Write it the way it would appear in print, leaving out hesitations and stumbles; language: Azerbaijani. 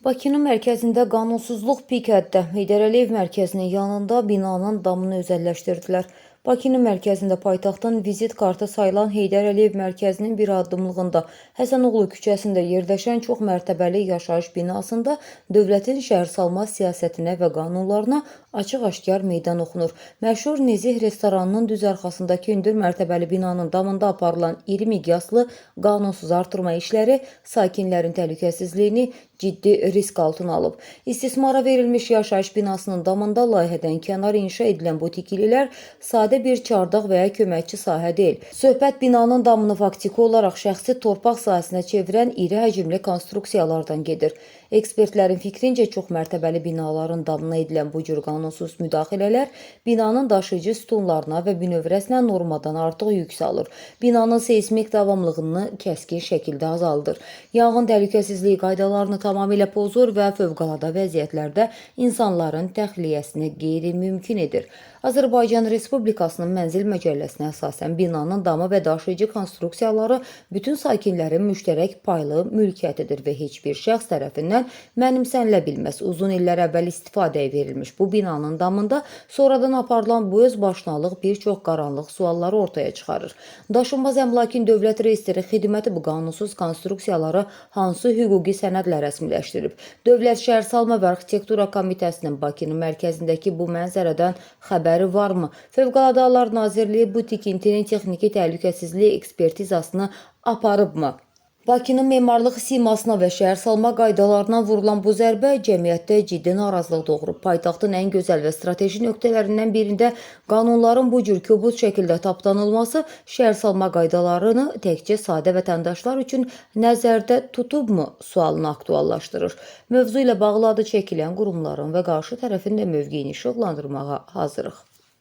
Bakının mərkəzində qanunsuzluq pik həddə Heydər Əliyev mərkəzinin yanında binanın damını özəlləşdirdilər. Bakının mərkəzində paytaxtın vizit kartı sayılan Heydər Əliyev mərkəzinin bir addımlığında Həsənoğlu küçəsində yerləşən çox mərtəbəli yaşayış binasında dövlətin şəhərsalma siyasətinə və qanunlarına açıq-aşkar meydan oxunur. Məşhur Nezih restoranının düz arxasındakı hündür mərtəbəli binanın damında aparılan iri miqyaslı qanunsuz artırma işləri sakinlərin təhlükəsizliyini ciddi risk altına alıb. İstismara verilmiş yaşayış binasının damında layihədən kənar inşa edilən bu tikililər sadə bir çardaq və ya köməkçi sahə deyil. Söhbət binanın damını faktiki olaraq şəxsi torpaq sahəsinə çevirən iri həcmli konstruksiyalardan gedir. Ekspertlərin fikrincə çox mərtəbəli binaların damına edilən bu cür qanunsuz müdaxilələr binanın daşıyıcı sütunlarına və bünövrəsinə normadan artıq yük salır. Binanın seismik davamlılığını kəskin şəkildə azaldır. Yanğın təhlükəsizliyi qaydalarını tamamilə pozur və fövqəladə vəziyyətlərdə insanların təxliyəsini qeyri-mümkün edir. Azərbaycan Respublikasının Mənzil Məcəlləsinə əsasən binanın damı və daşıyıcı konstruksiyaları bütün sakinlərin müştərək paylı mülkiyyətidir və heç bir şəxs tərəfindən mənimsənilə bilməz. Uzun illər əvvəl istifadəyə verilmiş bu binanın damında sonradan aparılan bu özbaşınalıq bir çox qaranlıq sualları ortaya çıxarır. Daşınmaz əmlakın dövlət reestri xidməti bu qanunsuz konstruksiyaları hansı hüquqi sənədlə rəsmiləşdirib? Dövlət Şəhərsalma və Arxitektura Komitəsinin Bakının mərkəzindəki bu mənzərədən xəbəri varmı? Fövqəladə Hallar Nazirliyi bu tikintinin texniki təhlükəsizliyi ekspertizasını aparıbmı? Bakının memarlıq simasına və şəhərsalma qaydalarına vurulan bu zərbə cəmiyyətdə ciddi narazılıq doğurub. Paytaxtın ən gözəl və strateji nöqtələrindən birində qanunların bu cür kobud şəkildə tapdanılması şəhərsalma qaydalarını təkcə sadə vətəndaşlar üçün nəzərdə tutubmu sualını aktuallaşdırır. Mövzu ilə bağlı adı çəkilən qurumların və qarşı tərəfin də mövqeyini işıqlandırmağa hazırıq.